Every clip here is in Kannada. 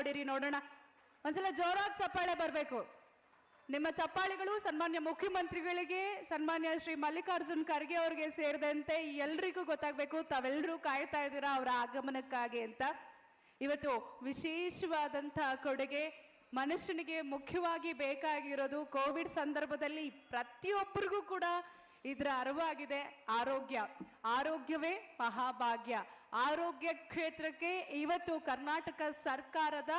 ನೋಡಿರಿ ನೋಡೋಣ. ಒಂದ್ಸಲ ಜೋರಾಗಿ ಚಪ್ಪಾಳೆ ಬರಬೇಕು. ನಿಮ್ಮ ಚಪ್ಪಾಳೆಗಳು ಸನ್ಮಾನ್ಯ ಮುಖ್ಯಮಂತ್ರಿಗಳಿಗೆ, ಸನ್ಮಾನ್ಯ ಶ್ರೀ ಮಲ್ಲಿಕಾರ್ಜುನ್ ಖರ್ಗೆ ಅವರಿಗೆ ಸೇರಿದಂತೆ ಎಲ್ರಿಗೂ ಗೊತ್ತಾಗಬೇಕು, ತಾವೆಲ್ಲರೂ ಕಾಯ್ತಾ ಇದ್ದೀರಾ ಅವರ ಆಗಮನಕ್ಕಾಗಿ ಅಂತ. ಇವತ್ತು ವಿಶೇಷವಾದಂಥ ಕೊಡುಗೆ ಮನುಷ್ಯನಿಗೆ ಮುಖ್ಯವಾಗಿ ಬೇಕಾಗಿರೋದು ಕೋವಿಡ್ ಸಂದರ್ಭದಲ್ಲಿ ಪ್ರತಿಯೊಬ್ಬರಿಗೂ ಕೂಡ ಇದರ ಅರಿವಾಗಿದೆ. ಆರೋಗ್ಯವೇ ಮಹಾಭಾಗ್ಯ. ಆರೋಗ್ಯ ಕ್ಷೇತ್ರಕ್ಕೆ ಇವತ್ತು ಕರ್ನಾಟಕ ಸರ್ಕಾರದ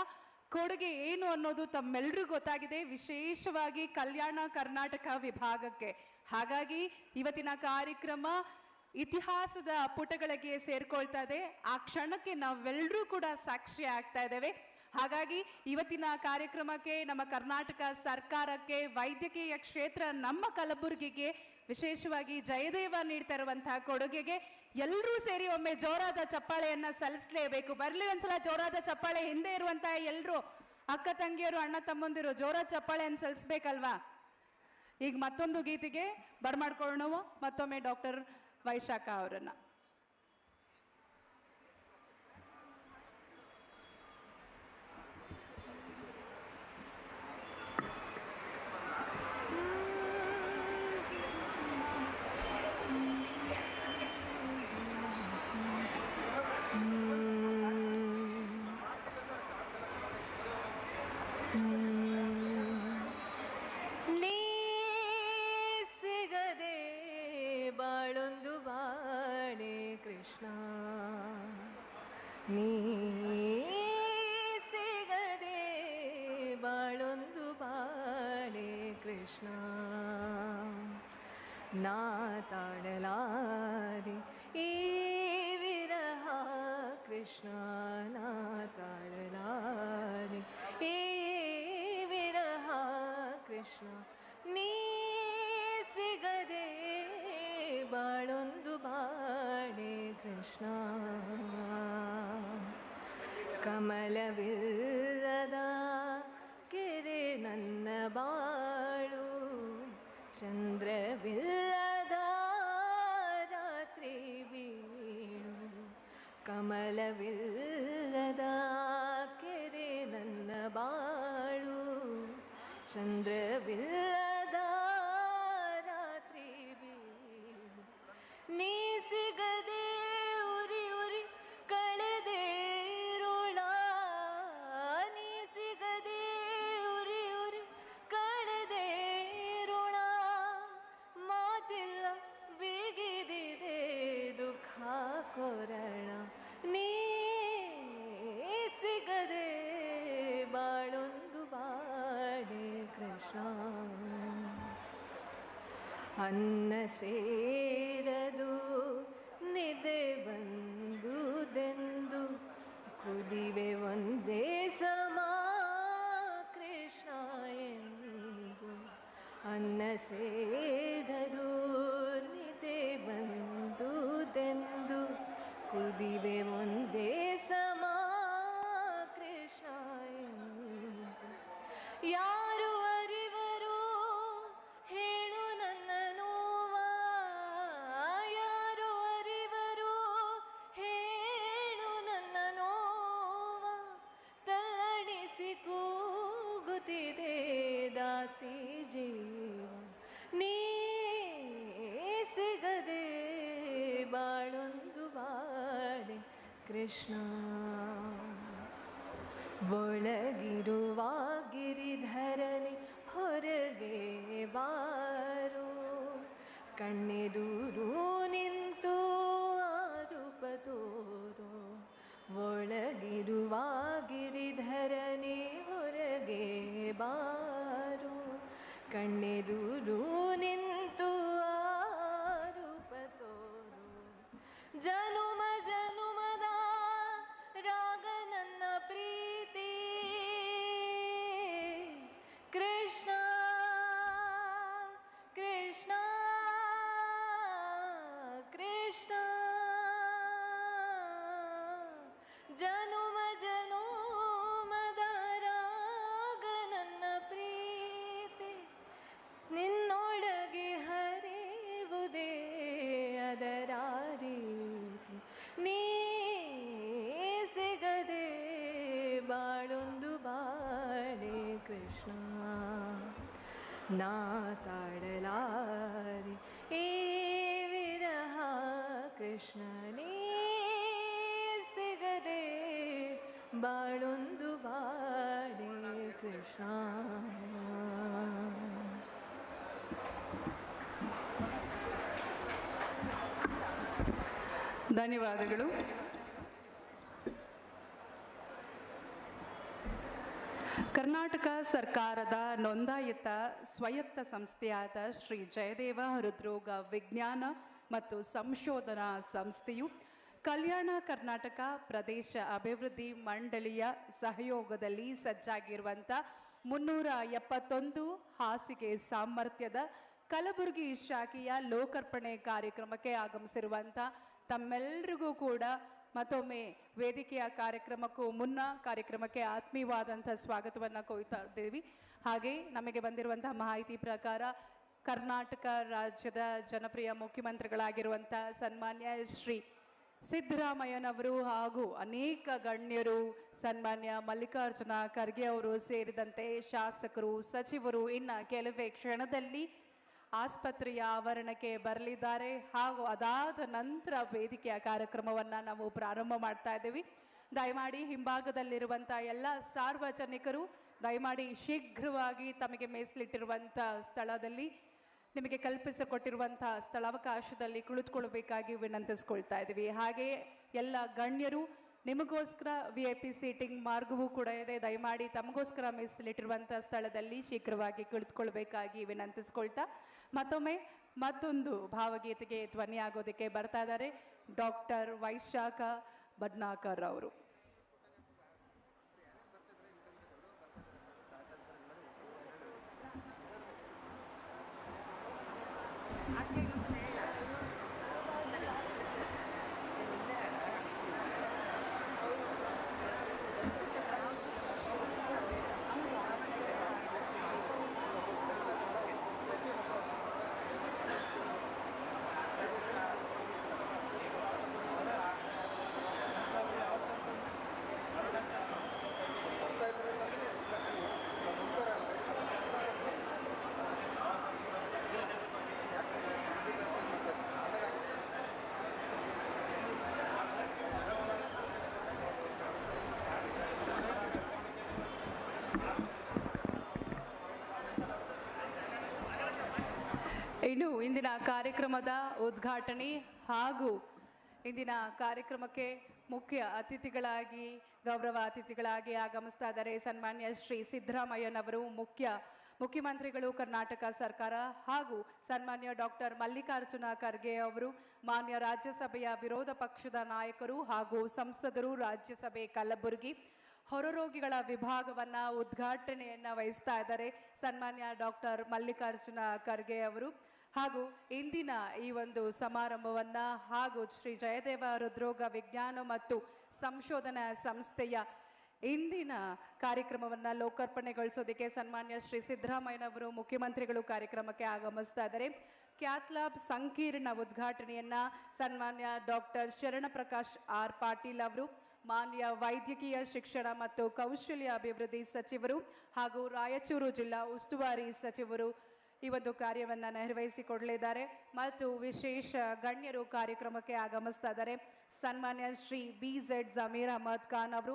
ಕೊಡುಗೆ ಏನು ಅನ್ನೋದು ತಮ್ಮೆಲ್ಲರಿಗೂ ಗೊತ್ತಾಗಿದೆ, ವಿಶೇಷವಾಗಿ ಕಲ್ಯಾಣ ಕರ್ನಾಟಕ ವಿಭಾಗಕ್ಕೆ. ಹಾಗಾಗಿ ಇವತ್ತಿನ ಕಾರ್ಯಕ್ರಮ ಇತಿಹಾಸದ ಪುಟಗಳಿಗೆ ಸೇರ್ಕೊಳ್ತಾ ಇದೆ. ಆ ಕ್ಷಣಕ್ಕೆ ನಾವೆಲ್ಲರೂ ಕೂಡ ಸಾಕ್ಷಿ ಆಗ್ತಾ ಇದ್ದೇವೆ. ಹಾಗಾಗಿ ಇವತ್ತಿನ ಕಾರ್ಯಕ್ರಮಕ್ಕೆ ನಮ್ಮ ಕರ್ನಾಟಕ ಸರ್ಕಾರಕ್ಕೆ, ವೈದ್ಯಕೀಯ ಕ್ಷೇತ್ರ ನಮ್ಮ ಕಲಬುರಗಿಗೆ ವಿಶೇಷವಾಗಿ ಜಯದೇವ ನೀಡ್ತಾ ಇರುವಂತಹ ಕೊಡುಗೆಗೆ ಎಲ್ಲರೂ ಸೇರಿ ಒಮ್ಮೆ ಜೋರಾದ ಚಪ್ಪಾಳೆಯನ್ನ ಸಲ್ಲಿಸಲೇಬೇಕು. ಬರಲಿ ಒಂದ್ಸಲ ಜೋರಾದ ಚಪ್ಪಾಳೆ. ಹಿಂದೆ ಇರುವಂತಹ ಎಲ್ಲರೂ ಅಕ್ಕ ತಂಗಿಯರು, ಅಣ್ಣ ತಮ್ಮಂದಿರು ಜೋರಾದ ಚಪ್ಪಾಳೆಯನ್ನು ಸಲ್ಲಿಸ್ಬೇಕಲ್ವಾ? ಈಗ ಮತ್ತೊಂದು ಗೀತೆಗೆ ಬರ್ಮಾಡ್ಕೊಳ್ಳೋಣ ಮತ್ತೊಮ್ಮೆ ಡಾಕ್ಟರ್ ವೈಶಾಖ ಅವರನ್ನ. ನೀ ಸಿಗದೆ ಬಾಳೊಂದು ಬಾಳೆ ಕೃಷ್ಣ, ನೀ ಸಿಗದೆ ಬಾಳೊಂದು ಬಾಳೆ ಕೃಷ್ಣ, ನಾ ತಾಳಲಾರೆ ಈ ವಿರಹ ಕೃಷ್ಣ, ನಾ ತಾಳಲಾರೆ ಈ ವಿರಹ ಕೃಷ್ಣ, ನೀ ಸಿಗದೆ ಬಾಳೊಂದು ಬಾಳೆ ಕೃಷ್ಣ. ಕಮಲವಿಲ್ಲದ ಕೆರೆ ನನ್ನ ಬಾಳು, ಚಂದ್ರವಿಲ್ಲದ ರಾತ್ರಿ ಬೀಳು, ಕಮಲವಿಲ್ಲದ ಕೆರೆ ನನ್ನ ಬಾಳು, ಚಂದ್ರವಿಲ್ಲದ ರಾತ್ರಿ ಬೀಳು, ನೀ ಸಿಗದೆ ಉರಿ ಉರಿ ಕಳೆದೆ ಇರುಳ, ನೀ ಸಿಗದೆ ಉರಿ ಉರಿ ಕಳೆದೆ ಇರುಳ, ಮಾತಿಲ್ಲ ಬಿಗಿದಿದೆ ದುಃಖ ಕೊರಳ, ನೀ ಸಿಗದೆ ಬಾಳೊಂದು ಬಾಳೆ ಕೃಷ್ಣ. ಅನ್ನ ಸೇರದು ನಿದೆ ಬಂದುದೆಂದು ಕುದಿವೆ ಒಂದೇ ಸಮ ಕೃಷ್ಣ ಎಂದು, ಅನ್ನ ಸೇರದು ನಿದೆ ಬಂದುದೆಂದು ಕುದಿವೆ ಒಂದೇ ಸಮ ಕೃಷ್ಣ ಎಂದು, ಯಾರು ಅರಿವರು ಹೇಳು ನನ್ನ ನೋವ, ಯಾರು ಅರಿವರು ಹೇಳು ನನ್ನ ನೋವ, ತಲ್ಲಣಿಸಿ ಕೂಗುತ್ತಿದೆ ದಾಸಿ ಜೀವ, ನೀ ಸಿಗದೆ ಬಾಳೊಂದು ಬಾಳೆ ಕೃಷ್ಣ. ಒಳಗಿರುವ ಗಿರಿಧರನೆ ಹೊರಗೆ ಬಾರೋ, ಕಣ್ಣೆದುರು ನಿಂತು ಆರೂಪ ತೋರೋ, ಒಳಗಿರುವ ಗಿರಿಧರನೆ ಹೊರಗೆ ಬಾರೋ, ಕಣ್ಣೆದುರು ನಿಂತು ಆರೂಪ ತೋರೋ, ಜನುಮ ಜನುಮದ ರಾಗ ನನ್ನ ಪ್ರೀತಿ ಕೃಷ್ಣ ಕೃಷ್ಣ ಕೃಷ್ಣ, ಜನುಮ ಜನುಮದ ರಾಗ ನನ್ನ ಪ್ರೀತಿ ನಿನ್ನೋ ಕೃಷ್ಣ ನಾ ತಾಳಲಾರೆ ಈ ವಿರಹ ಕೃಷ್ಣನೇ ಸಿಗದೆ ಬಾಳೊಂದು ಬಾಡೆ ಕೃಷ್ಣ. ಧನ್ಯವಾದಗಳು. ಕರ್ನಾಟಕ ಸರ್ಕಾರದ ನೋಂದಾಯಿತ ಸ್ವಾಯತ್ತ ಸಂಸ್ಥೆಯಾದ ಶ್ರೀ ಜಯದೇವ ಹೃದ್ರೋಗ ವಿಜ್ಞಾನ ಮತ್ತು ಸಂಶೋಧನಾ ಸಂಸ್ಥೆಯು ಕಲ್ಯಾಣ ಕರ್ನಾಟಕ ಪ್ರದೇಶ ಅಭಿವೃದ್ಧಿ ಮಂಡಳಿಯ ಸಹಯೋಗದಲ್ಲಿ ಸಜ್ಜಾಗಿರುವಂಥ 371 ಹಾಸಿಗೆ ಸಾಮರ್ಥ್ಯದ ಕಲಬುರಗಿ ಶಾಖೆಯ ಲೋಕಾರ್ಪಣೆ ಕಾರ್ಯಕ್ರಮಕ್ಕೆ ಆಗಮಿಸಿರುವಂಥ ತಮ್ಮೆಲ್ಲರಿಗೂ ಕೂಡ ಮತ್ತೊಮ್ಮೆ ವೇದಿಕೆಯ ಕಾರ್ಯಕ್ರಮಕ್ಕೂ ಮುನ್ನ ಕಾರ್ಯಕ್ರಮಕ್ಕೆ ಆತ್ಮೀಯವಾದಂಥ ಸ್ವಾಗತವನ್ನು ಕೋರ್ತಾ ಇದ್ದೀವಿ. ಹಾಗೆ ನಮಗೆ ಬಂದಿರುವಂತಹ ಮಾಹಿತಿ ಪ್ರಕಾರ ಕರ್ನಾಟಕ ರಾಜ್ಯದ ಜನಪ್ರಿಯ ಮುಖ್ಯಮಂತ್ರಿಗಳಾಗಿರುವಂಥ ಸನ್ಮಾನ್ಯ ಶ್ರೀ ಸಿದ್ದರಾಮಯ್ಯನವರು ಹಾಗೂ ಅನೇಕ ಗಣ್ಯರು, ಸನ್ಮಾನ್ಯ ಮಲ್ಲಿಕಾರ್ಜುನ ಖರ್ಗೆ ಅವರು ಸೇರಿದಂತೆ ಶಾಸಕರು, ಸಚಿವರು ಇನ್ನು ಕೆಲವೇ ಕ್ಷಣದಲ್ಲಿ ಆಸ್ಪತ್ರೆಯ ಆವರಣಕ್ಕೆ ಬರಲಿದ್ದಾರೆ. ಹಾಗೂ ಅದಾದ ನಂತರ ವೇದಿಕೆಯ ಕಾರ್ಯಕ್ರಮವನ್ನು ನಾವು ಪ್ರಾರಂಭ ಮಾಡ್ತಾ ಇದ್ದೀವಿ. ದಯಮಾಡಿ ಹಿಂಭಾಗದಲ್ಲಿರುವಂಥ ಎಲ್ಲ ಸಾರ್ವಜನಿಕರು ದಯಮಾಡಿ ಶೀಘ್ರವಾಗಿ ತಮಗೆ ಮೀಸಲಿಟ್ಟಿರುವಂಥ ಸ್ಥಳದಲ್ಲಿ, ನಿಮಗೆ ಕಲ್ಪಿಸಿಕೊಟ್ಟಿರುವಂಥ ಸ್ಥಳಾವಕಾಶದಲ್ಲಿ ಕುಳಿತುಕೊಳ್ಬೇಕಾಗಿ ವಿನಂತಿಸ್ಕೊಳ್ತಾ ಇದ್ದೀವಿ. ಹಾಗೆಯೇ ಎಲ್ಲ ಗಣ್ಯರು ನಿಮಗೋಸ್ಕರ VIP ಸೀಟಿಂಗ್ ಮಾರ್ಗವೂ ಕೂಡ ಇದೆ. ದಯಮಾಡಿ ತಮಗೋಸ್ಕರ ಮೀಸಲಿಟ್ಟಿರುವಂಥ ಸ್ಥಳದಲ್ಲಿ ಶೀಘ್ರವಾಗಿ ಕುಳಿತುಕೊಳ್ಬೇಕಾಗಿ ವಿನಂತಿಸ್ಕೊಳ್ತಾ ಮತ್ತೊಮ್ಮೆ ಮತ್ತೊಂದು ಭಾವಗೀತೆಗೆ ಧ್ವನಿಯಾಗೋದಕ್ಕೆ ಬರ್ತಾ ಇದ್ದಾರೆ ಡಾಕ್ಟರ್ ವೈಶಾಖ ಬಡ್ನಾಕರ್ ಅವರು. ಇನ್ನು ಇಂದಿನ ಕಾರ್ಯಕ್ರಮದ ಉದ್ಘಾಟನೆ ಹಾಗೂ ಇಂದಿನ ಕಾರ್ಯಕ್ರಮಕ್ಕೆ ಮುಖ್ಯ ಅತಿಥಿಗಳಾಗಿ ಗೌರವ ಅತಿಥಿಗಳಾಗಿ ಆಗಮಿಸ್ತಾ ಇದ್ದಾರೆ ಸನ್ಮಾನ್ಯ ಶ್ರೀ ಸಿದ್ದರಾಮಯ್ಯನವರು, ಮುಖ್ಯಮಂತ್ರಿಗಳು ಕರ್ನಾಟಕ ಸರ್ಕಾರ, ಹಾಗೂ ಸನ್ಮಾನ್ಯ ಡಾಕ್ಟರ್ ಮಲ್ಲಿಕಾರ್ಜುನ ಖರ್ಗೆ ಅವರು, ಮಾನ್ಯ ರಾಜ್ಯಸಭೆಯ ವಿರೋಧ ಪಕ್ಷದ ನಾಯಕರು ಹಾಗೂ ಸಂಸದರು, ರಾಜ್ಯಸಭೆ ಕಲಬುರಗಿ ಹೊರರೋಗಿಗಳ ವಿಭಾಗವನ್ನು ಉದ್ಘಾಟನೆಯನ್ನು ವಹಿಸ್ತಾ ಇದ್ದಾರೆ ಸನ್ಮಾನ್ಯ ಡಾಕ್ಟರ್ ಮಲ್ಲಿಕಾರ್ಜುನ ಖರ್ಗೆ ಅವರು. ಹಾಗೂ ಇಂದಿನ ಈ ಒಂದು ಸಮಾರಂಭವನ್ನು ಹಾಗೂ ಶ್ರೀ ಜಯದೇವ ಹೃದ್ರೋಗ ವಿಜ್ಞಾನ ಮತ್ತು ಸಂಶೋಧನಾ ಸಂಸ್ಥೆಯ ಇಂದಿನ ಕಾರ್ಯಕ್ರಮವನ್ನು ಲೋಕಾರ್ಪಣೆಗೊಳಿಸೋದಕ್ಕೆ ಸನ್ಮಾನ್ಯ ಶ್ರೀ ಸಿದ್ದರಾಮಯ್ಯನವರು ಮುಖ್ಯಮಂತ್ರಿಗಳು ಕಾರ್ಯಕ್ರಮಕ್ಕೆ ಆಗಮಿಸ್ತಾ ಇದ್ದಾರೆ. ಕ್ಯಾಥ್ಲ್ಯಾಬ್ ಸಂಕೀರ್ಣ ಉದ್ಘಾಟನೆಯನ್ನು ಸನ್ಮಾನ್ಯ ಡಾಕ್ಟರ್ ಶರಣಪ್ರಕಾಶ್ ಆರ್ ಪಾಟೀಲ್ ಅವರು, ಮಾನ್ಯ ವೈದ್ಯಕೀಯ ಶಿಕ್ಷಣ ಮತ್ತು ಕೌಶಲ್ಯ ಅಭಿವೃದ್ಧಿ ಸಚಿವರು ಹಾಗೂ ರಾಯಚೂರು ಜಿಲ್ಲಾ ಉಸ್ತುವಾರಿ ಸಚಿವರು ಈ ಒಂದು ಕಾರ್ಯವನ್ನು ನಿರ್ವಹಿಸಿಕೊಡಲಿದ್ದಾರೆ. ಮತ್ತು ವಿಶೇಷ ಗಣ್ಯರು ಕಾರ್ಯಕ್ರಮಕ್ಕೆ ಆಗಮಿಸ್ತಾ ಇದ್ದಾರೆ. ಸನ್ಮಾನ್ಯ ಶ್ರೀ BZ ಜಮೀರ್ ಅಹಮದ್ ಖಾನ್ ಅವರು,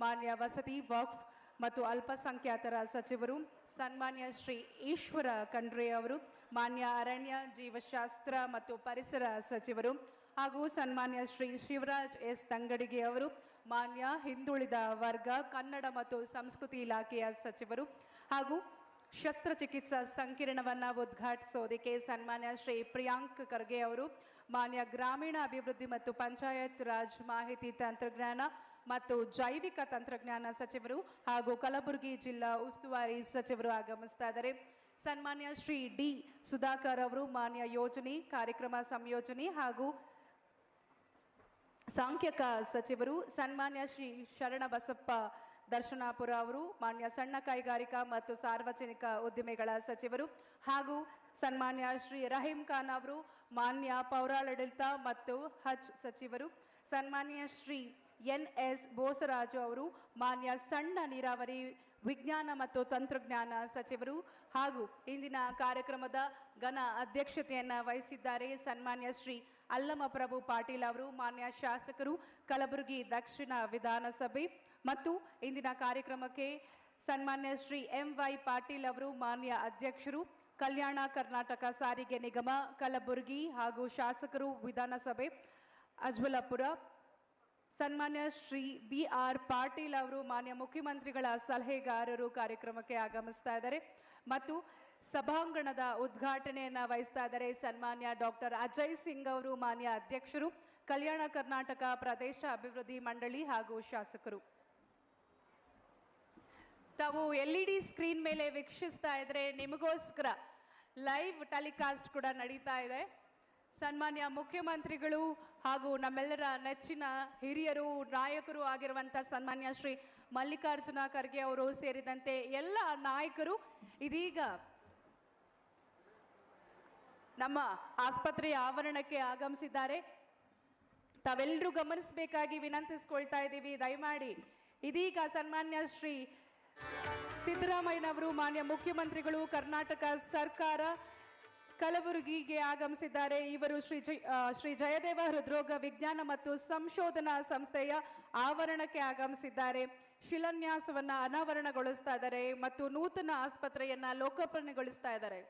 ಮಾನ್ಯ ವಸತಿ ವಕ್ಫ್ ಮತ್ತು ಅಲ್ಪಸಂಖ್ಯಾತರ ಸಚಿವರು, ಸನ್ಮಾನ್ಯ ಶ್ರೀ ಈಶ್ವರ ಖಂಡ್ರೆ ಅವರು, ಮಾನ್ಯ ಅರಣ್ಯ ಜೀವಶಾಸ್ತ್ರ ಮತ್ತು ಪರಿಸರ ಸಚಿವರು, ಹಾಗೂ ಸನ್ಮಾನ್ಯ ಶ್ರೀ ಶಿವರಾಜ್ S ತಂಗಡಿಗೆ ಅವರು, ಮಾನ್ಯ ಹಿಂದುಳಿದ ವರ್ಗ ಕನ್ನಡ ಮತ್ತು ಸಂಸ್ಕೃತಿ ಇಲಾಖೆಯ ಸಚಿವರು, ಹಾಗೂ ಶಸ್ತ್ರಚಿಕಿತ್ಸಾ ಸಂಕೀರ್ಣವನ್ನು ಉದ್ಘಾಟಿಸೋದಕ್ಕೆ ಸನ್ಮಾನ್ಯ ಶ್ರೀ ಪ್ರಿಯಾಂಕ್ ಖರ್ಗೆ ಅವರು, ಮಾನ್ಯ ಗ್ರಾಮೀಣ ಅಭಿವೃದ್ಧಿ ಮತ್ತು ಪಂಚಾಯತ್ ರಾಜ್ ಮಾಹಿತಿ ತಂತ್ರಜ್ಞಾನ ಮತ್ತು ಜೈವಿಕ ತಂತ್ರಜ್ಞಾನ ಸಚಿವರು ಹಾಗೂ ಕಲಬುರಗಿ ಜಿಲ್ಲಾ ಉಸ್ತುವಾರಿ ಸಚಿವರು ಆಗಮಿಸ್ತಾ ಇದ್ದಾರೆ. ಸನ್ಮಾನ್ಯ ಶ್ರೀ D ಸುಧಾಕರ್ ಅವರು, ಮಾನ್ಯ ಯೋಜನೆ ಕಾರ್ಯಕ್ರಮ ಸಂಯೋಜನೆ ಹಾಗೂ ಸಾಂಖ್ಯಿಕ ಸಚಿವರು, ಸನ್ಮಾನ್ಯ ಶ್ರೀ ಶರಣಬಸಪ್ಪ ದರ್ಶನಾಪುರ ಅವರು, ಮಾನ್ಯ ಸಣ್ಣ ಕೈಗಾರಿಕಾ ಮತ್ತು ಸಾರ್ವಜನಿಕ ಉದ್ದಿಮೆಗಳ ಸಚಿವರು, ಹಾಗೂ ಸನ್ಮಾನ್ಯ ಶ್ರೀ ರಹೀಂ ಖಾನ್ ಅವರು, ಮಾನ್ಯ ಪೌರಾಡಳಿತ ಮತ್ತು ಹಜ್ ಸಚಿವರು, ಸನ್ಮಾನ್ಯ ಶ್ರೀ ಎನ್.ಎಸ್. ಬೋಸರಾಜು ಅವರು, ಮಾನ್ಯ ಸಣ್ಣ ನೀರಾವರಿ ವಿಜ್ಞಾನ ಮತ್ತು ತಂತ್ರಜ್ಞಾನ ಸಚಿವರು ಹಾಗೂ ಇಂದಿನ ಕಾರ್ಯಕ್ರಮದ ಘನ ಅಧ್ಯಕ್ಷತೆಯನ್ನು ವಹಿಸಿದ್ದಾರೆ ಸನ್ಮಾನ್ಯ ಶ್ರೀ ಅಲ್ಲಮಪ್ರಭು ಪಾಟೀಲ್ ಅವರು, ಮಾನ್ಯ ಶಾಸಕರು, ಕಲಬುರಗಿ ದಕ್ಷಿಣ ವಿಧಾನಸಭೆ. ಮತ್ತು ಇಂದಿನ ಕಾರ್ಯಕ್ರಮಕ್ಕೆ ಸನ್ಮಾನ್ಯ ಶ್ರೀ ಎಂ.ವೈ. ಪಾಟೀಲ್ ಅವರು, ಮಾನ್ಯ ಅಧ್ಯಕ್ಷರು, ಕಲ್ಯಾಣ ಕರ್ನಾಟಕ ಸಾರಿಗೆ ನಿಗಮ ಕಲಬುರಗಿ ಹಾಗೂ ಶಾಸಕರು ವಿಧಾನಸಭೆ ಅಜ್ವಲಪುರ. ಸನ್ಮಾನ್ಯ ಶ್ರೀ ಬಿ.ಆರ್. ಪಾಟೀಲ್ ಅವರು, ಮಾನ್ಯ ಮುಖ್ಯಮಂತ್ರಿಗಳ ಸಲಹೆಗಾರರು ಕಾರ್ಯಕ್ರಮಕ್ಕೆ ಆಗಮಿಸ್ತಾ ಇದ್ದಾರೆ. ಮತ್ತು ಸಭಾಂಗಣದ ಉದ್ಘಾಟನೆಯನ್ನು ವಹಿಸ್ತಾ ಇದ್ದಾರೆ ಸನ್ಮಾನ್ಯ ಡಾಕ್ಟರ್ ಅಜಯ್ ಸಿಂಗ್ ಅವರು, ಮಾನ್ಯ ಅಧ್ಯಕ್ಷರು, ಕಲ್ಯಾಣ ಕರ್ನಾಟಕ ಪ್ರದೇಶ ಅಭಿವೃದ್ಧಿ ಮಂಡಳಿ ಹಾಗೂ ಶಾಸಕರು. ತಾವು LED ಸ್ಕ್ರೀನ್ ಮೇಲೆ ವೀಕ್ಷಿಸ್ತಾ ಇದ್ರೆ ನಿಮಗೋಸ್ಕರ ಲೈವ್ ಟೆಲಿಕಾಸ್ಟ್ ಕೂಡ ನಡೀತಾ ಇದೆ. ಸನ್ಮಾನ್ಯ ಮುಖ್ಯಮಂತ್ರಿಗಳು ಹಾಗೂ ನಮ್ಮೆಲ್ಲರ ನೆಚ್ಚಿನ ಹಿರಿಯರು, ನಾಯಕರು ಆಗಿರುವಂಥ ಸನ್ಮಾನ್ಯ ಶ್ರೀ ಮಲ್ಲಿಕಾರ್ಜುನ ಖರ್ಗೆ ಅವರು ಸೇರಿದಂತೆ ಎಲ್ಲ ನಾಯಕರು ಇದೀಗ ನಮ್ಮ ಆಸ್ಪತ್ರೆಯ ಆವರಣಕ್ಕೆ ಆಗಮಿಸಿದ್ದಾರೆ. ತಾವೆಲ್ಲರೂ ಗಮನಿಸಬೇಕಾಗಿ ವಿನಂತಿಸ್ಕೊಳ್ತಾ ಇದ್ದೀವಿ. ದಯಮಾಡಿ ಇದೀಗ ಸನ್ಮಾನ್ಯ ಶ್ರೀ ಸಿದ್ದರಾಮಯ್ಯನವರು, ಮಾನ್ಯ ಮುಖ್ಯಮಂತ್ರಿಗಳು, ಕರ್ನಾಟಕ ಸರ್ಕಾರ ಕಲಬುರಗಿಗೆ ಆಗಮಿಸಿದ್ದಾರೆ. ಇವರು ಶ್ರೀ ಜಯದೇವ ಹೃದ್ರೋಗ ವಿಜ್ಞಾನ ಮತ್ತು ಸಂಶೋಧನಾ ಸಂಸ್ಥೆಯ ಆವರಣಕ್ಕೆ ಆಗಮಿಸಿದ್ದಾರೆ. ಶಿಲಾನ್ಯಾಸವನ್ನ ಅನಾವರಣಗೊಳಿಸ್ತಾ ಇದ್ದಾರೆ ಮತ್ತು ನೂತನ ಆಸ್ಪತ್ರೆಯನ್ನ ಲೋಕಾರ್ಪಣೆಗೊಳಿಸ್ತಾ ಇದ್ದಾರೆ.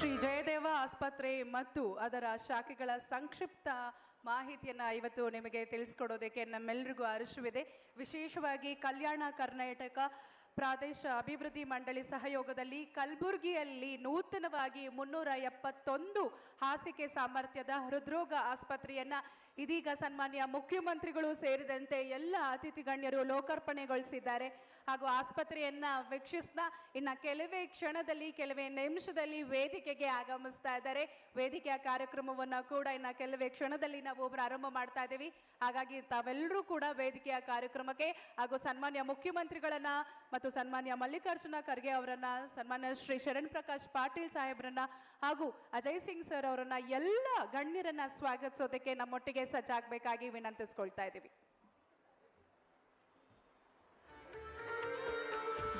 ಶ್ರೀ ಜಯದೇವ ಆಸ್ಪತ್ರೆ ಮತ್ತು ಅದರ ಶಾಖೆಗಳ ಸಂಕ್ಷಿಪ್ತ ಮಾಹಿತಿಯನ್ನು ಇವತ್ತು ನಿಮಗೆ ತಿಳಿಸ್ಕೊಡೋದಕ್ಕೆ ನಮ್ಮೆಲ್ಲರಿಗೂ ಹರ್ಷವಿದೆ. ವಿಶೇಷವಾಗಿ ಕಲ್ಯಾಣ ಕರ್ನಾಟಕ ಪ್ರಾದೇಶ ಅಭಿವೃದ್ಧಿ ಮಂಡಳಿ ಸಹಯೋಗದಲ್ಲಿ ಕಲಬುರಗಿಯಲ್ಲಿ ನೂತನವಾಗಿ 371 ಹಾಸಿಗೆ ಸಾಮರ್ಥ್ಯದ ಹೃದ್ರೋಗ ಆಸ್ಪತ್ರೆಯನ್ನ ಇದೀಗ ಸನ್ಮಾನ್ಯ ಮುಖ್ಯಮಂತ್ರಿಗಳು ಸೇರಿದಂತೆ ಎಲ್ಲ ಅತಿಥಿ ಗಣ್ಯರು ಲೋಕಾರ್ಪಣೆಗೊಳಿಸಿದ್ದಾರೆ. ಹಾಗೂ ಆಸ್ಪತ್ರೆಯನ್ನ ವೀಕ್ಷಿಸ್ತಾ ಇನ್ನು ಕೆಲವೇ ನಿಮಿಷದಲ್ಲಿ ವೇದಿಕೆಗೆ ಆಗಮಿಸ್ತಾ ಇದ್ದಾರೆ. ವೇದಿಕೆಯ ಕಾರ್ಯಕ್ರಮವನ್ನು ಕೂಡ ಇನ್ನು ಕೆಲವೇ ಕ್ಷಣದಲ್ಲಿ ನಾವು ಪ್ರಾರಂಭ ಮಾಡ್ತಾ ಇದ್ದೀವಿ. ಹಾಗಾಗಿ ತಾವೆಲ್ಲರೂ ಕೂಡ ವೇದಿಕೆಯ ಕಾರ್ಯಕ್ರಮಕ್ಕೆ ಹಾಗೂ ಸನ್ಮಾನ್ಯ ಮುಖ್ಯಮಂತ್ರಿಗಳನ್ನ ಮತ್ತು ಸನ್ಮಾನ್ಯ ಮಲ್ಲಿಕಾರ್ಜುನ ಖರ್ಗೆ ಅವರನ್ನ, ಸನ್ಮಾನ್ಯ ಶ್ರೀ ಶರಣ್ ಪ್ರಕಾಶ್ ಪಾಟೀಲ್ ಸಾಹೇಬ್ರನ್ನ ಹಾಗೂ ಅಜಯ್ ಸಿಂಗ್ ಸರ್ ಅವರನ್ನ ಎಲ್ಲ ಗಣ್ಯರನ್ನ ಸ್ವಾಗತಿಸೋದಕ್ಕೆ ನಮ್ಮೊಟ್ಟಿಗೆ ಸಜ್ಜಾಗಬೇಕಾಗಿ ವಿನಂತಿಸ್ಕೊಳ್ತಾ ಇದ್ದೀವಿ.